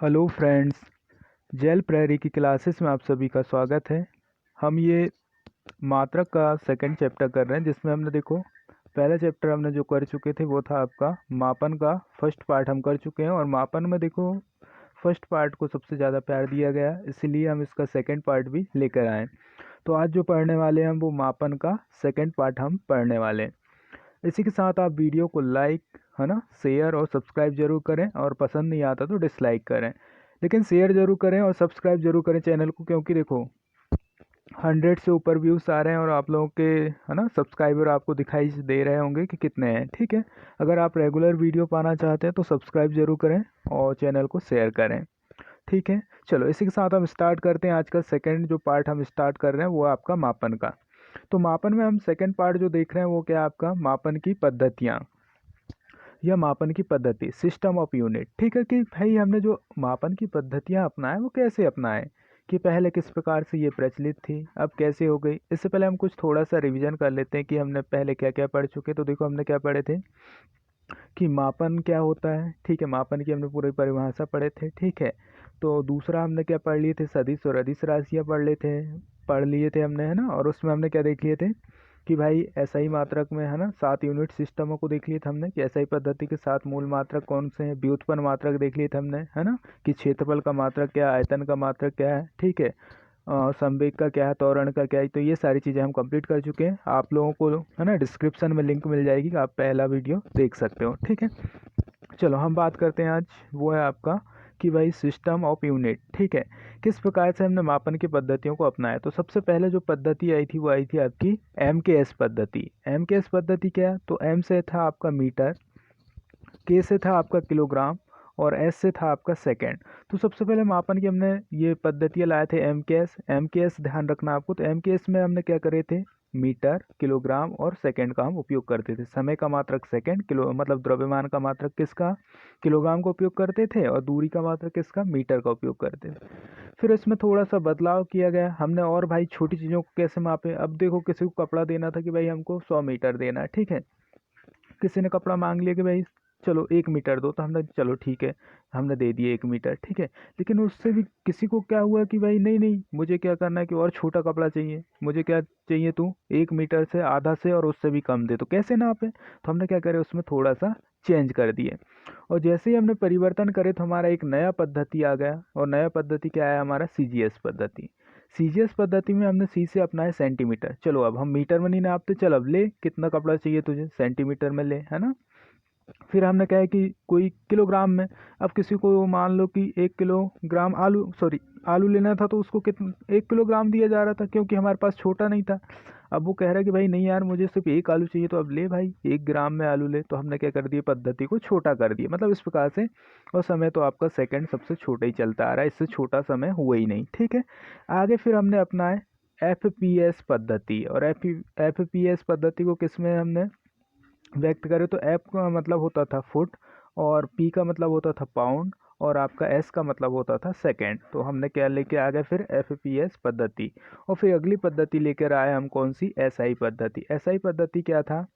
Hello friends, jail prairie की classes में आप सभी का स्वागत है। हम ये मात्रक का सेकंड चैप्टर कर रहे हैं, जिसमें हमने देखो पहला चैप्टर हमने जो कर चुके थे वो था आपका मापन का फर्स्ट पार्ट हम कर चुके हैं। और मापन में देखो फर्स्ट पार्ट को सबसे ज़्यादा प्यार दिया गया, इसीलिए हम इसका सेकंड पार्ट भी लेकर आए। तो आज जो पढ़ने वाले हैं वो मापन का सेकंड पार्ट हम पढ़ने वाले हैं। इसी के साथ आप वीडियो को लाइक है ना, शेयर और सब्सक्राइब जरूर करें, और पसंद नहीं आता तो डिसलाइक करें, लेकिन शेयर जरूर करें और सब्सक्राइब जरूर करें चैनल को, क्योंकि देखो 100 से ऊपर व्यूज़ आ रहे हैं और आप लोगों के है ना सब्सक्राइबर आपको दिखाई दे रहे होंगे कि कितने हैं। ठीक है, अगर आप रेगुलर वीडियो पाना चाहते हैं तो सब्सक्राइब जरूर करें और चैनल को शेयर करें। ठीक है, चलो इसी के साथ हम स्टार्ट करते हैं। आज का सेकंड जो पार्ट हम स्टार्ट कर रहे हैं वो आपका मापन का। तो मापन में हम सेकंड पार्ट जो देख रहे हैं वो क्या है, आपका मापन की पद्धतियाँ या मापन की पद्धति, सिस्टम ऑफ यूनिट। ठीक है, कि भाई हमने जो मापन की पद्धतियाँ अपनाएं वो कैसे अपनाएं, कि पहले किस प्रकार से ये प्रचलित थी, अब कैसे हो गई। इससे पहले हम कुछ थोड़ा सा रिवीजन कर लेते हैं कि हमने पहले क्या क्या पढ़ चुके। तो देखो हमने क्या पढ़े थे कि मापन क्या होता है। ठीक है, मापन की हमने पूरी परिभाषा पढ़े थे। ठीक है, तो दूसरा हमने क्या पढ़ लिए थे, सदिश और अदिश राशियाँ पढ़ लिए थे हमने, है ना। और उसमें हमने क्या देख लिए थे कि भाई एसआई मात्रक में है ना 7 यूनिट सिस्टमों को देख लिए थे हमने, कि एसआई पद्धति के 7 मूल मात्रक कौन से हैं। व्युत्पन्न मात्रक देख लिए थे हमने, है ना, कि क्षेत्रफल का मात्रक क्या है, आयतन का मात्रक क्या है। ठीक है, संवेग का क्या है, त्वरण का क्या है। तो ये सारी चीज़ें हम कंप्लीट कर चुके हैं। आप लोगों को है ना डिस्क्रिप्शन में लिंक मिल जाएगी कि आप पहला वीडियो देख सकते हो। ठीक है, चलो हम बात करते हैं आज, वो है आपका कि भाई सिस्टम ऑफ यूनिट। ठीक है, किस प्रकार से हमने मापन की पद्धतियों को अपनाया। तो सबसे पहले जो पद्धति आई थी वो आई थी आपकी MKS पद्धति। MKS पद्धति क्या है, तो M से था आपका मीटर, K से था आपका किलोग्राम, और S से था आपका सेकेंड। तो सबसे पहले मापन की हमने ये पद्धतियाँ लाए थे MKS ध्यान रखना आपको। तो MKS में हमने क्या करे थे, मीटर, किलोग्राम और सेकंड का हम उपयोग करते थे। समय का मात्रक सेकंड, किलो मतलब द्रव्यमान का मात्रक किसका, किलोग्राम का उपयोग करते थे, और दूरी का मात्रक किसका, मीटर का उपयोग करते थे। फिर इसमें थोड़ा सा बदलाव किया गया हमने, और भाई छोटी चीज़ों को कैसे मापे। अब देखो किसी को कपड़ा देना था कि भाई हमको 100 मीटर देना है। ठीक है, किसी ने कपड़ा मांग लिया कि भाई चलो 1 मीटर दो, तो हमने चलो ठीक है, हमने दे दिए 1 मीटर। ठीक है, लेकिन उससे भी किसी को क्या हुआ कि भाई नहीं नहीं, मुझे क्या करना है कि और छोटा कपड़ा चाहिए, मुझे क्या चाहिए, तू 1 मीटर से आधा से और उससे भी कम दे। तो कैसे नापे, तो हमने क्या करे उसमें थोड़ा सा चेंज कर दिए। और जैसे ही हमने परिवर्तन करे तो हमारा एक नया पद्धति आ गया, और नया पद्धति क्या है हमारा, CGS पद्धति। CGS पद्धति में हमने सी से अपना है सेंटीमीटर। चलो अब हम मीटर में नहीं नापते, चल अब ले कितना कपड़ा चाहिए तुझे, सेंटीमीटर में ले, है ना। फिर हमने कहा है कि कोई किलोग्राम में, अब किसी को मान लो कि 1 किलोग्राम आलू लेना था, तो उसको कितना 1 किलोग्राम दिया जा रहा था, क्योंकि हमारे पास छोटा नहीं था। अब वो कह रहा है कि भाई नहीं यार, मुझे सिर्फ 1 आलू चाहिए, तो अब ले भाई 1 ग्राम में आलू ले। तो हमने क्या कर दिया, पद्धति को छोटा कर दिया, मतलब इस प्रकार से। और समय तो आपका सेकंड सबसे छोटा ही चलता आ रहा है, इससे छोटा समय हुआ ही नहीं। ठीक है, आगे फिर हमने अपनाए FPS पद्धति। और FPS पद्धति को किस में हमने व्यक्त करें, तो एफ का मतलब होता था फुट, और पी का मतलब होता था पाउंड, और आपका एस का मतलब होता था सेकेंड। तो हमने क्या लेके आ गए फिर FPS पद्धति। और फिर अगली पद्धति लेकर आए हम कौन सी, SI पद्धति। SI पद्धति क्या था,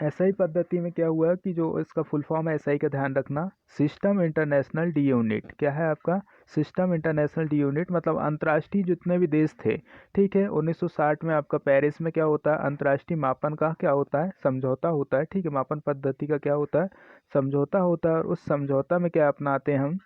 SI पद्धति में क्या हुआ कि जो इसका फुल फॉर्म है SI का ध्यान रखना, सिस्टम इंटरनेशनल डी यूनिट। क्या है आपका, सिस्टम इंटरनेशनल डी यूनिट, मतलब अंतर्राष्ट्रीय जितने भी देश थे। ठीक है, 1960 में आपका पेरिस में क्या होता है, अंतर्राष्ट्रीय मापन का क्या होता है, समझौता होता है। ठीक है, मापन पद्धति का क्या होता है, समझौता होता है। और उस समझौता में क्या अपनाते हैं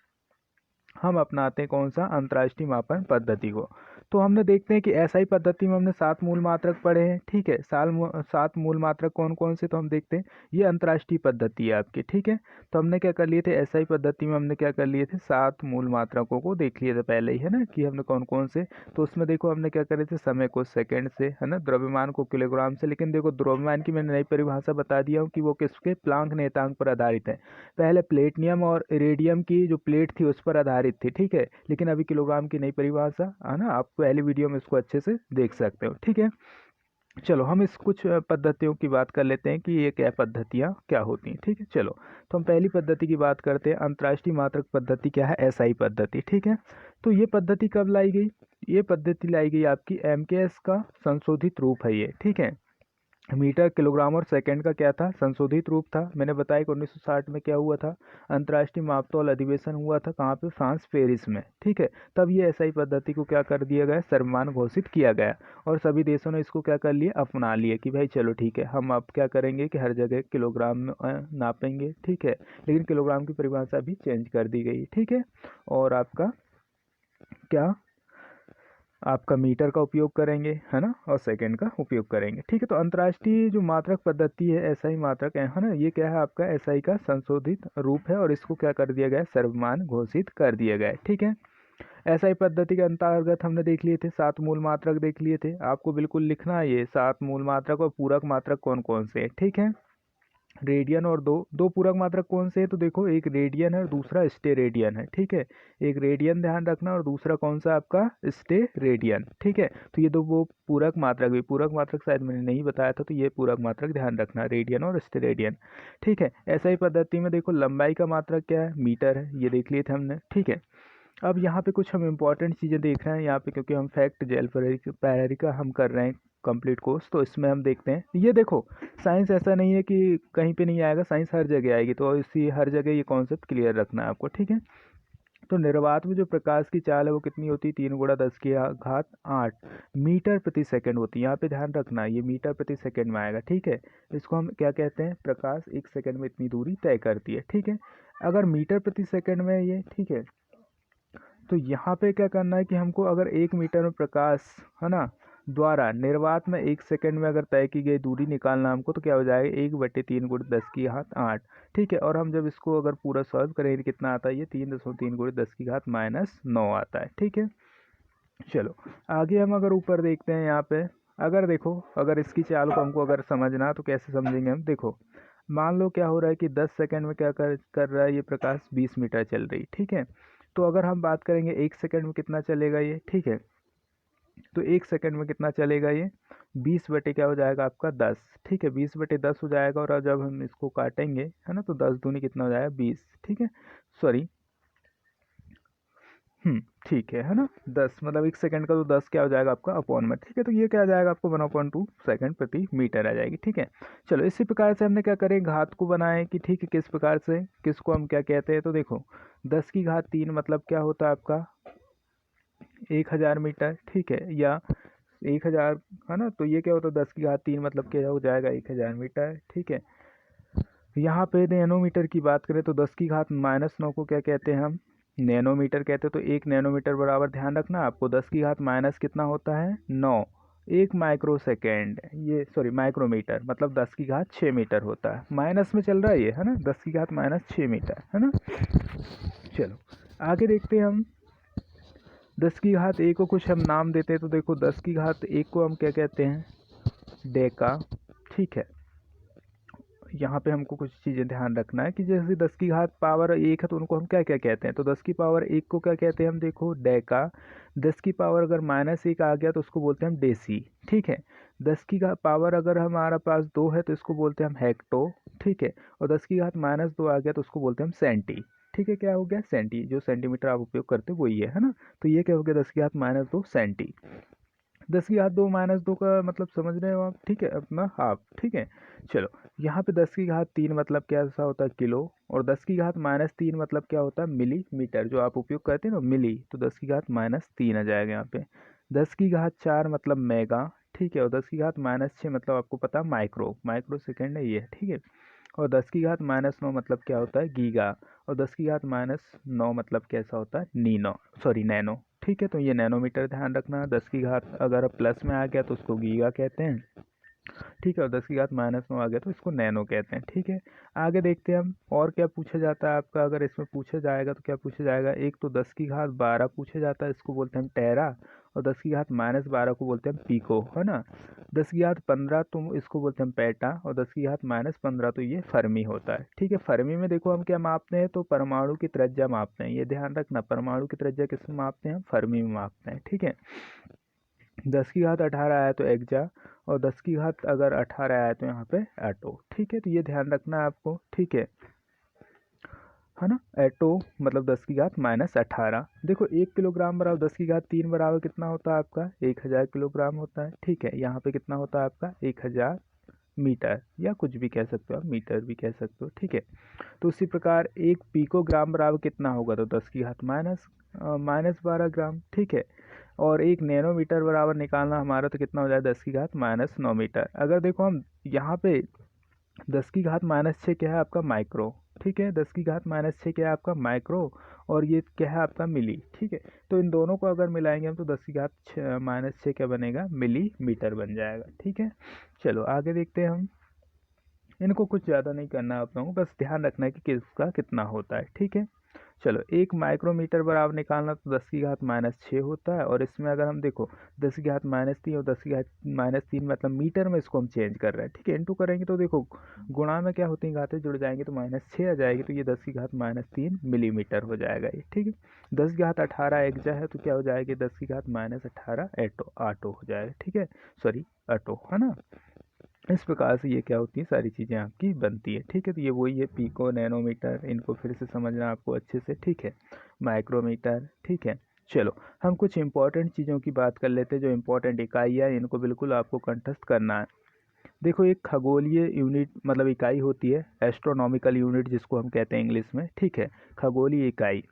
हम अपनाते हैं कौन सा, अंतर्राष्ट्रीय मापन पद्धति को। तो हमने देखते हैं कि SI पद्धति में हमने 7 मूल मात्रक पढ़े हैं। ठीक है, 7 मूल मात्रक कौन कौन से, तो हम देखते हैं ये अंतर्राष्ट्रीय पद्धति है आपकी। ठीक है, तो हमने क्या कर लिए थे, SI पद्धति में हमने क्या कर लिए थे, 7 मूल मात्रकों को देख लिए थे पहले ही, है ना, कि हमने कौन कौन से। तो उसमें देखो हमने क्या करे थे, समय को सेकेंड से, है ना, द्रव्यमान को किलोग्राम से। लेकिन देखो द्रव्यमान की मैंने नई परिभाषा बता दिया हूँ कि वो किसके, प्लांक नियतांक पर आधारित है। पहले प्लेटिनियम और इरेडियम की जो प्लेट थी उस पर आधारित थी। ठीक है, लेकिन अभी किलोग्राम की नई परिभाषा है ना, आप पहली वीडियो में इसको अच्छे से देख सकते हो। ठीक है, चलो हम इस कुछ पद्धतियों की बात कर लेते हैं कि ये क्या पद्धतियाँ क्या होती हैं। ठीक है, चलो तो हम पहली पद्धति की बात करते हैं। अंतर्राष्ट्रीय मात्रक पद्धति क्या है, SI पद्धति। ठीक है, तो ये पद्धति कब लाई गई, ये पद्धति लाई गई आपकी MKS का संशोधित रूप है ये। ठीक है, मीटर, किलोग्राम और सेकंड का क्या था, संशोधित रूप था। मैंने बताया कि 1960 में क्या हुआ था, अंतर्राष्ट्रीय मापतौल अधिवेशन हुआ था, कहाँ पे, फ्रांस, पेरिस में। ठीक है, तब ये एसआई पद्धति को क्या कर दिया गया, सर्वमान्य घोषित किया गया और सभी देशों ने इसको क्या कर लिया, अपना लिया कि भाई चलो ठीक है, हम अब क्या करेंगे कि हर जगह किलोग्राम में नापेंगे। ठीक है, लेकिन किलोग्राम की परिभाषा भी चेंज कर दी गई। ठीक है, और आपका क्या, आपका मीटर का उपयोग करेंगे, है ना, और सेकंड का उपयोग करेंगे। ठीक है, तो अंतर्राष्ट्रीय जो मात्रक पद्धति है, एसआई मात्रक है ना, ये क्या है, आपका एसआई का संशोधित रूप है और इसको क्या कर दिया गया है, सर्वमान्य घोषित कर दिया गया है। ठीक है, एसआई पद्धति के अंतर्गत हमने देख लिए थे 7 मूल मात्रक देख लिए थे। आपको बिल्कुल लिखना है ये 7 मूल मात्रक और पूरक मात्रक कौन कौन से हैं। ठीक है, रेडियन और दो पूरक मात्रक कौन से है, तो देखो एक रेडियन है और दूसरा स्टेरेडियन है। ठीक है, एक रेडियन ध्यान रखना और दूसरा कौन सा आपका स्टेरेडियन। ठीक है, तो ये दो वो पूरक मात्रक, भी पूरक मात्रक शायद मैंने नहीं बताया था, तो ये पूरक मात्रक ध्यान रखना, रेडियन और स्टेरेडियन। ठीक है, ऐसा ही पद्धति में देखो लंबाई का मात्रक क्या है, मीटर है, ये देख लिए थे हमने। ठीक है, अब यहाँ पे कुछ हम इंपॉर्टेंट चीज़ें देख रहे हैं यहाँ पे, क्योंकि हम फैक्ट जेल पैरेरी का हम कर रहे हैं कंप्लीट कोर्स, तो इसमें हम देखते हैं। ये देखो, साइंस ऐसा नहीं है कि कहीं पे नहीं आएगा, साइंस हर जगह आएगी, तो इसी हर जगह ये कॉन्सेप्ट क्लियर रखना है आपको। ठीक है, तो निर्वात में जो प्रकाश की चाल है वो कितनी होती है, 3 × 10⁸ मीटर प्रति सेकंड होती है। यहाँ पे ध्यान रखना, ये मीटर प्रति सेकंड में आएगा। ठीक है, इसको हम क्या कहते हैं, प्रकाश 1 सेकंड में इतनी दूरी तय करती है। ठीक है, अगर मीटर प्रति सेकंड में ये, ठीक है, तो यहाँ पे क्या करना है कि हमको अगर 1 मीटर में प्रकाश, है ना, द्वारा निर्वात में 1 सेकंड में अगर तय की गई दूरी निकालना हमको, तो क्या हो जाएगा, 1/3 × 10⁻⁸। ठीक है, और हम जब इसको अगर पूरा सॉल्व करें, कितना आता है ये, 3.3 × 10⁻⁻9 आता है। ठीक है, चलो आगे हम अगर ऊपर देखते हैं यहाँ पे, अगर देखो, अगर इसकी चाल को हमको अगर समझना, तो कैसे समझेंगे हम, देखो मान लो क्या हो रहा है कि 10 सेकंड में क्या कर रहा है ये प्रकाश, 20 मीटर चल रही। ठीक है, तो अगर हम बात करेंगे 1 सेकंड में कितना चलेगा ये। ठीक है, तो 1 सेकंड में कितना चलेगा ये, 20 बटे क्या हो जाएगा आपका 10। ठीक है, 20/10 हो जाएगा, और जब हम इसको काटेंगे, है ना, तो 10 दूनी कितना हो जाएगा, 20। ठीक है, सॉरी, ठीक है ना, 10 मतलब 1 सेकंड का, तो 10 क्या हो जाएगा आपका अपॉन में। ठीक है, तो ये क्या आ जाएगा आपको 1/2 सेकंड प्रति मीटर आ जाएगी। ठीक है, चलो इसी प्रकार से हमने क्या करें, घात को बनाए कि ठीक है, किस प्रकार से, किसको हम क्या कहते हैं, तो देखो 10⁻³ मतलब क्या होता है आपका 1000 मीटर। ठीक है, या 1000, है ना, तो ये क्या होता है 10⁻³ मतलब क्या हो जाएगा 1000 मीटर। ठीक है, यहाँ पे नैनोमीटर की बात करें तो 10⁻⁻9 को क्या कहते हैं हम, नैनोमीटर कहते हैं। तो 1 नैनोमीटर बराबर, ध्यान रखना आपको, 10⁻⁻ कितना होता है 9, 1 माइक्रो सेकेंड, ये सॉरी माइक्रोमीटर मतलब 10⁻6 मीटर होता है। माइनस में चल रहा है ये, है ना, 10⁻6 मीटर, है ना। चलो आगे देखते हैं हम, 10⁻1 को कुछ हम नाम देते हैं। तो देखो 10⁻1 को हम क्या कहते हैं, डेका। ठीक है, यहाँ पे हमको कुछ चीज़ें ध्यान रखना है कि जैसे 10⁻1 है तो उनको हम क्या क्या कहते हैं, तो 10⁻1 को क्या कहते हैं हम, देखो डेका। 10 अगर -1 आ गया तो उसको बोलते हैं हम डेसी। ठीक है, 10 अगर हमारा पास 2 है तो इसको बोलते हैं हम हेक्टो। ठीक है, और 10⁻2 आ गया तो उसको बोलते हैं हम सेंटी। ठीक है, क्या हो गया, सेंटी, जो सेंटीमीटर आप उपयोग करते हो वही है ना। तो ये क्या हो गया 10⁻2 सेंटी। 10⁻2 का मतलब समझ रहे हो आप, ठीक है, अपना हाफ। ठीक है, चलो यहाँ पे 10⁻3 मतलब क्या सा होता है, किलो, और 10⁻3 मतलब क्या होता है, मिलीमीटर, जो आप उपयोग करते हैं ना मिली, तो 10⁻3 आ जाएगा यहाँ पे। 10⁻4 मतलब मेगा। ठीक है, और 10⁻6 मतलब आपको पता है माइक्रो सेकेंड है ये। ठीक है, और 10⁻9 मतलब क्या होता है, गीगा, और 10⁻9 मतलब कैसा होता है, नैनो। ठीक है, तो ये नैनोमीटर ध्यान रखना। 10 अगर प्लस में आ गया तो उसको गीगा कहते हैं। ठीक है, और 10⁻9 आ गया तो इसको नैनो कहते हैं। ठीक है, आगे देखते हैं हम और क्या पूछा जाता है आपका, अगर इसमें पूछा जाएगा तो क्या पूछा जाएगा, एक तो 10⁻12 पूछा जाता है, इसको बोलते हैं हम टेरा, और 10⁻12 को बोलते हैं हम पीको, है ना। 10⁻15 तो इसको बोलते हैं हम पेटा, और 10⁻15 तो ये फर्मी होता है। ठीक है, फर्मी में देखो हम क्या मापते हैं, तो परमाणु की त्रिज्या मापते हैं, ये ध्यान रखना, परमाणु की त्रिज्या किसमें मापते हैं हम, फर्मी में मापते हैं। ठीक है, 10⁻18 आया तो एक्जा, और 10 अगर 18 आया तो यहाँ पे एटो। ठीक है, तो ये ध्यान रखना है आपको। ठीक है ना, एटो मतलब 10⁻−18। देखो 1 किलोग्राम बराबर 10⁻3 बराबर कितना होता है आपका 1000 किलोग्राम होता है। ठीक है, यहाँ पे कितना होता है आपका 1000 मीटर, या कुछ भी कह सकते हो आप, मीटर भी कह सकते हो, ठीक है। तो उसी प्रकार एक पिकोग्राम बराबर कितना होगा, तो 10 की घात माइनस 12 ग्राम, ठीक है। और एक नैनोमीटर बराबर निकालना हमारा, तो कितना हो जाए, 10 की घात -9 मीटर। अगर देखो हम यहाँ पे 10 की घात -6 क्या है आपका, माइक्रो, ठीक है। 10 की घात -6 क्या है आपका, माइक्रो, और ये क्या है आपका, मिली, ठीक है। तो इन दोनों को अगर मिलाएंगे हम, तो 10 की घात -6 क्या बनेगा, मिलीमीटर बन जाएगा, ठीक है। चलो आगे देखते हैं हम। इनको कुछ ज़्यादा नहीं करना है आप लोगों को, बस ध्यान रखना है कि किसका कितना होता है, ठीक है। चलो, एक माइक्रोमीटर बराबर निकालना, तो 10 की घात -6 होता है, और इसमें अगर हम देखो 10 की घात -3 और 10 की घात -3 मतलब मीटर में इसको हम चेंज कर रहे हैं, ठीक है। इंटू करेंगे तो देखो गुणा में क्या होती है, घातें जुड़ जाएंगी तो -6 आ जाएगी, तो ये 10 की घात -3 मिलीमीटर हो जाएगा ये, ठीक है। 10 की घात 18 एक्जा है, तो क्या हो जाएगी, 10 की घात -18 आटो हो जाएगा, ठीक है, सॉरी आटो, है ना। इस प्रकार से ये क्या होती है, सारी चीज़ें आपकी बनती है, ठीक है। तो ये वही है, पिको, नैनोमीटर, इनको फिर से समझना आपको अच्छे से, ठीक है। माइक्रोमीटर, ठीक है। चलो हम कुछ इंपॉर्टेंट चीज़ों की बात कर लेते हैं, जो इंपॉर्टेंट इकाइयाँ हैं, इनको बिल्कुल आपको कंठस्थ करना है। देखो, एक खगोलीय यूनिट मतलब इकाई होती है, एस्ट्रोनॉमिकल यूनिट जिसको हम कहते हैं इंग्लिश में, ठीक है, खगोलीय इकाई।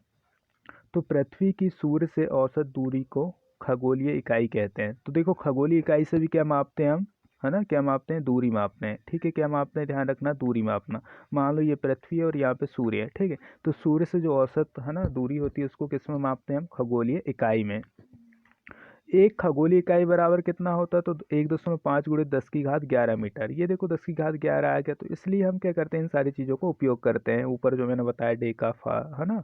तो पृथ्वी की सूर्य से औसत दूरी को खगोलीय इकाई कहते हैं। तो देखो, खगोलीय इकाई से भी क्या मापते हैं हम, है ना, क्या मापते हैं, दूरी मापते हैं, ठीक है। क्या मापते हैं, ध्यान रखना, दूरी मापना। मान लो ये पृथ्वी है और यहाँ पे सूर्य है, ठीक है। तो सूर्य से जो औसत, है ना, दूरी होती है, उसको किस में मापते हैं हम, खगोलीय इकाई में। एक खगोलीय इकाई बराबर कितना होता है, तो 1.5 गुणित 10 की घात 11 मीटर। ये देखो 10 की घात 11 आ गया, तो इसलिए हम क्या करते हैं, इन सारी चीज़ों को उपयोग करते हैं। ऊपर जो मैंने बताया, डेका, फा, है ना,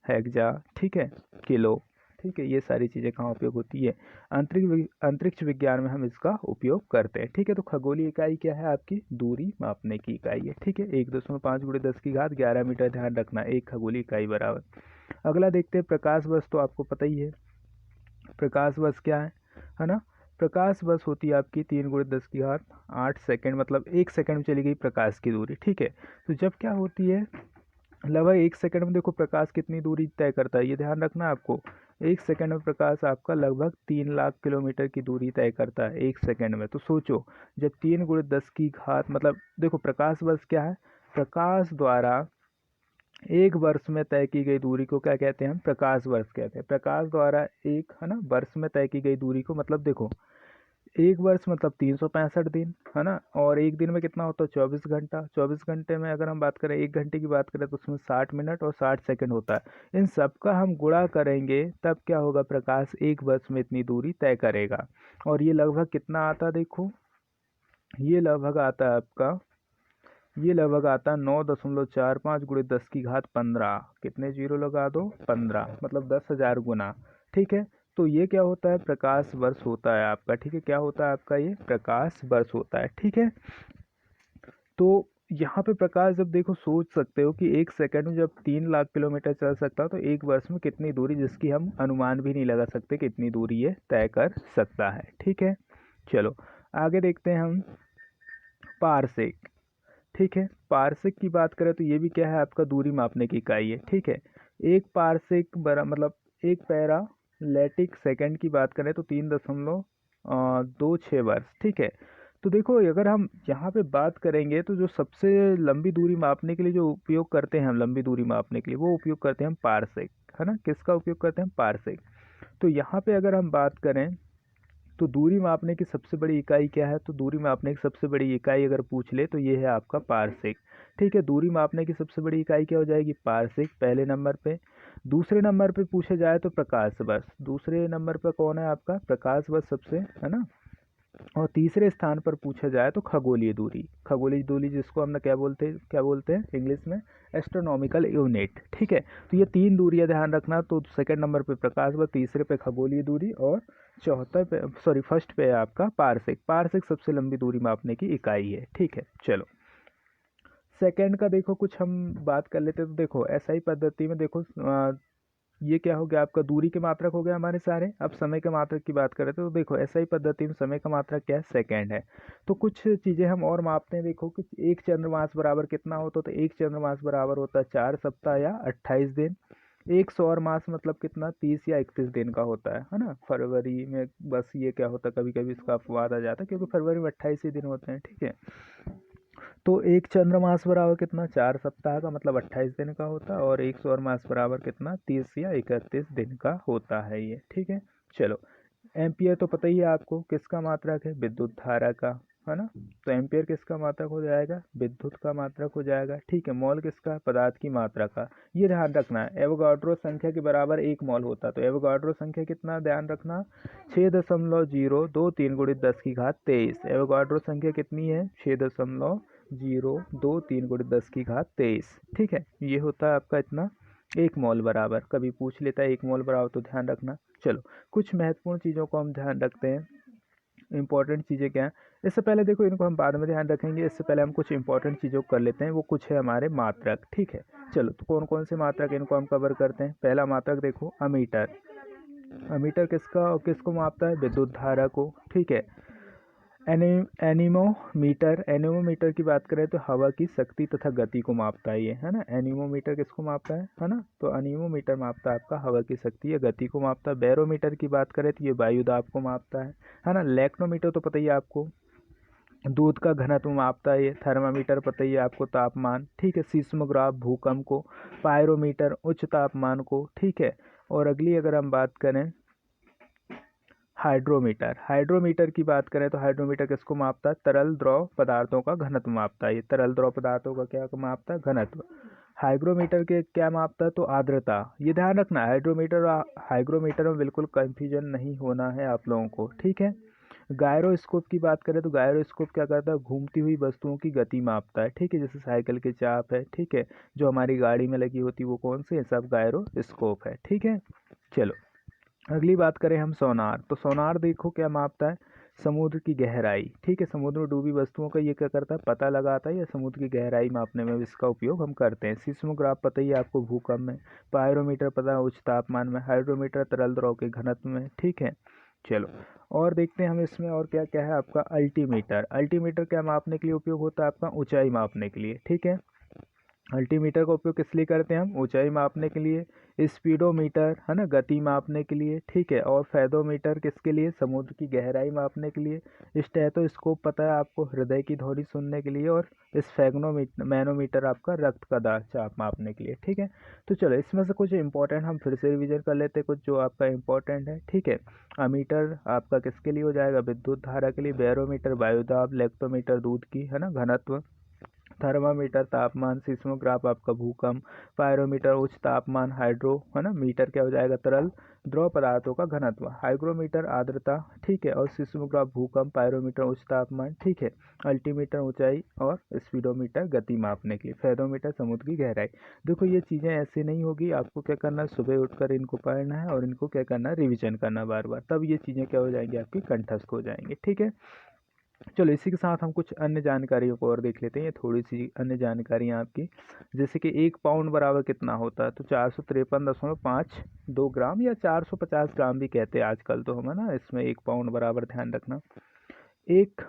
हेक्जा, ठीक है, किलो, ठीक है, ये सारी चीज़ें कहाँ उपयोग होती है, अंतरिक्ष विज्ञान में हम इसका उपयोग करते हैं, ठीक है। तो खगोलीय इकाई क्या है आपकी, दूरी मापने की इकाई है, ठीक है। 1.5 गुणित 10 की घात 11 मीटर, ध्यान रखना, एक खगोलीय इकाई बराबर। अगला देखते हैं, प्रकाश वर्ष, तो आपको पता ही है प्रकाश वर्ष क्या है ना। प्रकाश वर्ष होती है आपकी 3 गुणित 10 की घात 8 सेकेंड, मतलब 1 सेकेंड में चली गई प्रकाश की दूरी, ठीक है। तो जब क्या होती है, लगभग 1 सेकेंड में देखो प्रकाश कितनी दूरी तय करता है, ये ध्यान रखना आपको। 1 सेकेंड में प्रकाश आपका लगभग 3 लाख किलोमीटर की दूरी तय करता है 1 सेकेंड में। तो सोचो, जब 3 गुणित 10 की घात, मतलब देखो प्रकाश वर्ष क्या है, प्रकाश द्वारा एक वर्ष में तय की गई दूरी को क्या कहते हैं, हम प्रकाश वर्ष कहते हैं। प्रकाश द्वारा एक, है ना, वर्ष में तय की गई दूरी को, मतलब देखो एक वर्ष मतलब 365 दिन, है ना। और एक दिन में कितना होता है, 24 घंटा। 24 घंटे में अगर हम बात करें, 1 घंटे की बात करें, तो उसमें 60 मिनट और 60 सेकंड होता है। इन सब का हम गुणा करेंगे, तब क्या होगा, प्रकाश एक वर्ष में इतनी दूरी तय करेगा। और ये लगभग कितना आता है, देखो ये लगभग आता है आपका, ये लगभग आता है 9.45 गुणित 10 की घात 15। कितने जीरो लगा दो, 15, मतलब 10,000 गुना, ठीक है। तो ये क्या होता है, प्रकाश वर्ष होता है आपका, ठीक है। क्या होता है आपका, ये प्रकाश वर्ष होता है, ठीक है। तो यहाँ पे प्रकाश, जब देखो सोच सकते हो कि 1 सेकंड में जब 3 लाख किलोमीटर चल सकता है, तो एक वर्ष में कितनी दूरी, जिसकी हम अनुमान भी नहीं लगा सकते कितनी दूरी ये तय कर सकता है, ठीक है। चलो आगे देखते हैं हम, पारसेक, ठीक है। पारसेक की बात करें, तो ये भी क्या है आपका, दूरी मापने की इकाई है, ठीक है। एक पारसेक बरा मतलब एक पैरा लैटिक सेकंड की बात करें, तो 3.26 वर्ष, ठीक है। तो देखो, अगर हम यहाँ पे बात करेंगे, तो जो सबसे लंबी दूरी मापने के लिए जो उपयोग करते हैं हम, लंबी दूरी मापने के लिए, वो उपयोग करते हैं हम पारसेक, है ना। किसका उपयोग करते हैं हम, पारसेक। तो यहाँ पे अगर हम बात करें, तो दूरी मापने की सबसे बड़ी इकाई क्या है, तो दूरी मापने की सबसे बड़ी इकाई अगर पूछ ले, तो ये है आपका पारसेक, ठीक है। दूरी मापने की सबसे बड़ी इकाई क्या हो जाएगी, पारसेक, पहले नंबर पे। दूसरे नंबर पे पूछे जाए तो प्रकाश वर्ष, दूसरे नंबर पे कौन है आपका, प्रकाश वर्ष सबसे, है ना। और तीसरे स्थान पर पूछा जाए तो खगोलीय दूरी, खगोलीय दूरी जिसको हम क्या बोलते हैं इंग्लिश में, एस्ट्रोनॉमिकल यूनिट, ठीक है। तो ये 3 दूरियां ध्यान रखना। तो सेकंड नंबर पे प्रकाश वर्ष, तीसरे पे खगोलीय दूरी, और चौथा पे, सॉरी फर्स्ट पे है आपका पारसेक। पारसेक सबसे लंबी दूरी मापने की इकाई है, ठीक है। चलो सेकंड का देखो, कुछ हम बात कर लेते हैं। तो देखो एसआई पद्धति में देखो, ये क्या हो गया आपका, दूरी के मात्रक हो गया हमारे सारे। अब समय के मात्रक की बात करें, तो देखो एसआई पद्धति में समय का मात्रक क्या है, सेकंड है। तो कुछ चीज़ें हम और मापते हैं, देखो कि एक चंद्रमास बराबर कितना होता है, तो एक चंद्रमास बराबर होता है 4 सप्ताह या 28 दिन। एक सौर मास मतलब कितना, 30 या 31 दिन का होता है ना। फरवरी में बस ये क्या होता है, कभी कभी इसका अपवाद आ जाता है क्योंकि फरवरी में 28 ही दिन होते हैं, ठीक है। तो एक चंद्र मास बराबर कितना, 4 सप्ताह का मतलब 28 दिन का होता है, और एक सौर मास बराबर कितना, 30 या 31 दिन का होता है ये, ठीक है। चलो, एम्पियर तो पता ही है आपको किसका मात्रक है, विद्युत धारा का, है ना। तो एम्पियर किसका मात्रक हो जाएगा, विद्युत का मात्रक हो जाएगा, ठीक है। मोल किसका, पदार्थ की मात्रा का। ये ध्यान रखना है, एवोगाड्रो संख्या के बराबर 1 मोल होता है। तो एवोगाड्रो संख्या कितना, ध्यान रखना, 6.023 गुणित 10⁻23। एवोगाड्रो संख्या कितनी है, 6.023 गुणित 10⁻23, ठीक है। ये होता है आपका इतना 1 मोल बराबर। कभी पूछ लेता है 1 मोल बराबर, तो ध्यान रखना। चलो, कुछ महत्वपूर्ण चीज़ों को हम ध्यान रखते हैं। इंपॉर्टेंट चीज़ें क्या हैं, इससे पहले देखो, इनको हम बाद में ध्यान रखेंगे, इससे पहले हम कुछ इंपॉर्टेंट चीज़ों को कर लेते हैं। वो कुछ है हमारे मात्रक, ठीक है। चलो, तो कौन कौन से मात्रक, इनको हम कवर करते हैं। पहला मात्रक देखो, अमीटर। अमीटर किसका और किसको मापता है, विद्युत धारा को, ठीक है। एनीमोमीटर, एनीमोमीटर की बात करें तो हवा की शक्ति तथा गति को मापता है ये, है ना। एनीमोमीटर किसको मापता है ना। तो एनीमोमीटर मापता है आपका हवा की शक्ति या गति को मापता है। बैरोमीटर की बात करें तो ये वायु दाब को मापता है ना। लैक्टोमीटर तो पता ही है आपको, दूध का घनत्व मापता है ये। थर्मामीटर पता ही है आपको, तापमान, ठीक है। सीस्मोग्राफ भूकंप को। पायरोमीटर उच्च तापमान को, ठीक है। और अगली अगर हम बात करें हाइड्रोमीटर, हाइड्रोमीटर की बात करें तो हाइड्रोमीटर किसको मापता है, तरल द्रव पदार्थों का घनत्व मापता है ये। तरल द्रव पदार्थों का क्या मापता है, घनत्व। हाइग्रोमीटर के क्या मापता है, तो आर्द्रता। ये ध्यान रखना, हाइड्रोमीटर और हाइग्रोमीटर में बिल्कुल कंफ्यूजन नहीं होना है आप लोगों को, ठीक है। गायरोस्कोप की बात करें तो गायरोस्कोप क्या करता है, घूमती हुई वस्तुओं की गति मापता है, ठीक है। जैसे साइकिल के चाप है, ठीक है। जो हमारी गाड़ी में लगी होती है वो कौन सी है, सब गायरोस्कोप है, ठीक है। चलो, अगली बात करें हम सोनार। तो सोनार देखो क्या मापता है, समुद्र की गहराई, ठीक है। समुद्र में डूबी वस्तुओं का ये क्या करता है, पता लगाता है, या समुद्र की गहराई मापने में इसका उपयोग हम करते हैं। सीस्मोग्राफ पता ही है आपको, भूकंप में। पायरोमीटर पता है, उच्च तापमान में। हाइड्रोमीटर तरल द्रव के घनत्व में, ठीक है। चलो, और देखते हैं हम इसमें और क्या क्या है आपका। अल्टीमीटर, अल्टीमीटर क्या मापने के लिए उपयोग होता है आपका, ऊंचाई मापने के लिए, ठीक है। अल्टीमीटर का उपयोग किस लिए करते हैं हम, ऊंचाई मापने के लिए। स्पीडोमीटर, है ना, गति मापने के लिए, ठीक है। और फेदोमीटर किसके लिए, समुद्र की गहराई मापने के लिए। स्टेथोस्कोप पता है आपको, हृदय की ध्वनि सुनने के लिए। और स्फेग्नोमीटर, मैनोमीटर आपका रक्त का चाप मापने के लिए, ठीक है। तो चलो, इसमें से कुछ इंपॉर्टेंट हम फिर से रिवीजन कर लेते हैं, कुछ जो आपका इंपॉर्टेंट है, ठीक है। अमीटर आपका किसके लिए हो जाएगा, विद्युत धारा के लिए। बैरोमीटर वायुदाब। लैक्टोमीटर दूध की, है ना, घनत्व। थर्मामीटर तापमान। सिस्मोग्राफ आपका भूकंप। पायरोमीटर उच्च तापमान। हाइड्रो, है ना, मीटर क्या हो जाएगा, तरल द्रव पदार्थों का घनत्व। हाइग्रोमीटर आर्द्रता, ठीक है। और सिस्मोग्राफ भूकंप। पायरोमीटर उच्च तापमान, ठीक है। अल्टीमीटर ऊंचाई। और स्पीडोमीटर गति मापने के लिए। फेदोमीटर समुद्र की गहराई। देखो, ये चीज़ें ऐसे नहीं होगी, आपको क्या करना है, सुबह उठकर इनको पढ़ना है और इनको क्या करना है, रिविजन करना बार बार, तब ये चीज़ें क्या हो जाएंगी, आपकी कंठस्थ हो जाएंगी, ठीक है। चलो, इसी के साथ हम कुछ अन्य जानकारियों को और देख लेते हैं। ये थोड़ी सी अन्य जानकारियाँ आपकी, जैसे कि 1 पाउंड बराबर कितना होता है, तो 453.52 ग्राम, या 450 ग्राम भी कहते हैं आजकल तो हम, है ना। इसमें 1 पाउंड बराबर ध्यान रखना। 1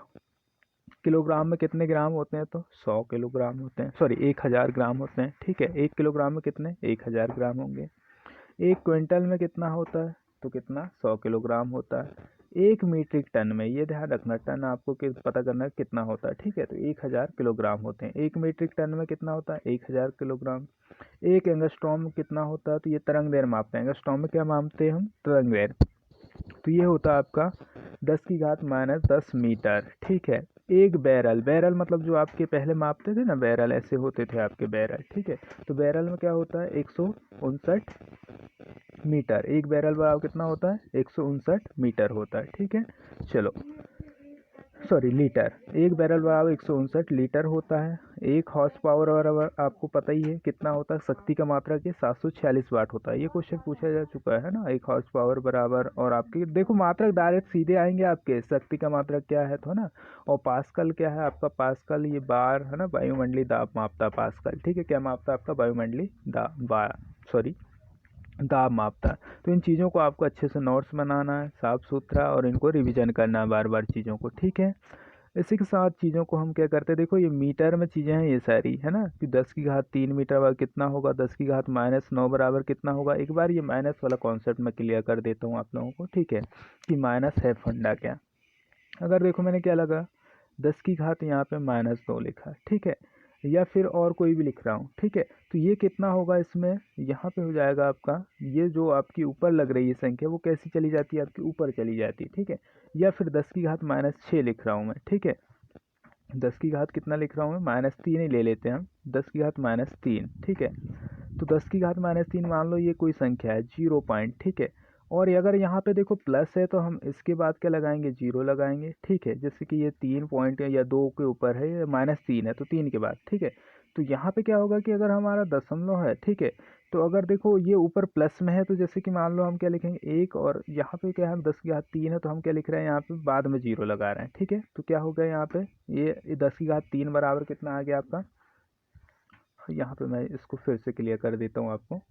किलोग्राम में कितने ग्राम होते हैं, तो 100 किलोग्राम होते हैं, सॉरी 1000 ग्राम होते हैं, ठीक है। 1 किलोग्राम में कितने, 1000 ग्राम होंगे। 1 क्विंटल में कितना होता है, तो कितना, 100 किलोग्राम होता है। 1 मीट्रिक टन में, ये ध्यान रखना, टन आपको पता करना है कितना होता है, ठीक है। तो 1000 किलोग्राम होते हैं। 1 मीट्रिक टन में कितना होता है, 1000 किलोग्राम। 1 एंगस्ट्रॉम में कितना होता है, तो ये तरंग दैर्ध्य मापते हैं। एंगस्ट्रॉम में क्या मापते हैं हम, तरंग दैर्ध्य। तो ये होता है आपका 10⁻−10 मीटर, ठीक है। 1 बैरल, बैरल मतलब जो आपके पहले मापते थे ना, बैरल ऐसे होते थे आपके बैरल, ठीक है। तो बैरल में क्या होता है, 159 मीटर। 1 बैरल बराबर कितना होता है, 159 मीटर होता है, ठीक है। चलो, सॉरी, लीटर। 1 बैरल बराबर 159 लीटर होता है। 1 हॉर्स पावर बराबर आपको पता ही है कितना होता है, शक्ति का मात्रा के 746 वाट होता है। ये क्वेश्चन पूछा जा चुका है ना। 1 हॉर्स पावर बराबर, और आपके देखो मात्रक डायरेक्ट सीधे आएंगे आपके, शक्ति का मात्रक क्या है, तो ना। और पास्कल क्या है आपका, पास्कल ये बार, है ना, वायुमंडलीय दाब मापता है पास्कल, ठीक है। क्या मापता है आपका, वायुमंडलीय दाब, सॉरी, दाब मापता है। तो इन चीज़ों को आपको अच्छे से नोट्स बनाना है, साफ सुथरा, और इनको रिवीजन करना है बार बार चीज़ों को, ठीक है। इसी के साथ चीज़ों को हम क्या करते हैं, देखो ये मीटर में चीज़ें हैं ये सारी, है ना, कि 10⁻³ मीटर बराबर कितना होगा, 10⁻⁻9 बराबर कितना होगा। एक बार ये माइनस वाला कॉन्सेप्ट मैं क्लियर कर देता हूँ आप लोगों को, ठीक है, कि माइनस है फंडा क्या। अगर देखो मैंने क्या लगा, 10⁻, यहाँ पे -2 लिखा, ठीक है, या फिर और कोई भी लिख रहा हूँ, ठीक है, तो ये कितना होगा इसमें, यहाँ पे हो जाएगा आपका, ये जो आपकी ऊपर लग रही है संख्या वो कैसी चली जाती है, आपकी ऊपर चली जाती है, ठीक है। या फिर 10⁻⁻6 लिख रहा हूँ मैं, ठीक है, 10⁻ कितना लिख रहा हूँ मैं, -3 ही ले लेते हैं हम, 10⁻3, ठीक है। तो 10⁻3 मान लो ये कोई संख्या है, 0 पॉइंट, ठीक है। और अगर यहाँ पे देखो प्लस है तो हम इसके बाद क्या लगाएंगे, 0 लगाएंगे, ठीक है। जैसे कि ये 3 पॉइंट है या 2 के ऊपर है, ये -3 है तो 3 के बाद, ठीक है। तो यहाँ पे क्या होगा कि अगर हमारा दशमलव है, ठीक है, तो अगर देखो ये ऊपर प्लस में है तो जैसे कि मान लो हम क्या लिखेंगे 1, और यहाँ पे क्या है 10⁻3 है तो हम क्या लिख रहे हैं, यहाँ पे बाद में 0 लगा रहे हैं, ठीक है। तो क्या हो गया यहाँ पे, ये 10⁻3 बराबर कितना आ गया आपका, यहाँ पे मैं इसको फिर से क्लियर कर देता हूँ आपको।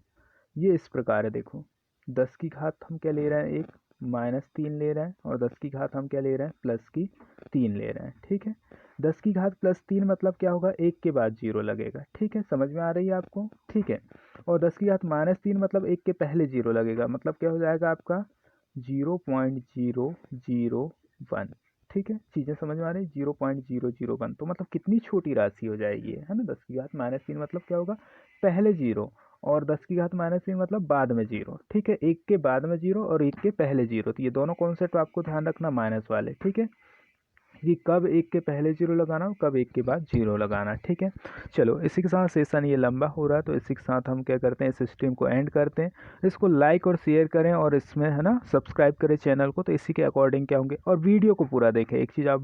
ये इस प्रकार है, देखो 10⁻ हम क्या ले रहे हैं, एक -3 ले रहे हैं, और 10⁻ हम क्या ले रहे हैं, +3 ले रहे हैं, ठीक है। 10⁻ +3 मतलब क्या होगा, 1 के बाद 0 लगेगा, ठीक है, समझ में आ रही है आपको, ठीक है। और 10⁻−3 मतलब 1 के पहले 0 लगेगा, मतलब क्या हो जाएगा आपका 0.001, ठीक है। चीज़ें समझ में आ रही है, 0.001, तो मतलब कितनी छोटी राशि हो जाएगी ये, है ना। 10⁻−3 मतलब क्या होगा, पहले 0, और 10⁻³ मतलब बाद में 0, ठीक है। 1 के बाद में 0 और 1 के पहले 0, तो ये दोनों कॉन्सेप्ट आपको ध्यान रखना माइनस वाले, ठीक है, कि कब 1 के पहले 0 लगाना और कब 1 के बाद 0 लगाना, ठीक है। चलो इसी के साथ सेशन ये लंबा हो रहा है, तो इसी के साथ हम क्या करते हैं, इस स्ट्रीम को एंड करते हैं। इसको लाइक और शेयर करें, और इसमें है ना सब्सक्राइब करें चैनल को, तो इसी के अकॉर्डिंग क्या होंगे, और वीडियो को पूरा देखें। एक चीज़ आप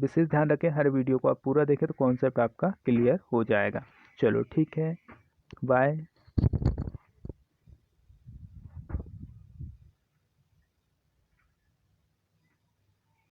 विशेष ध्यान रखें, हर वीडियो को आप पूरा देखें तो कॉन्सेप्ट आपका क्लियर हो जाएगा। चलो ठीक है, बाय।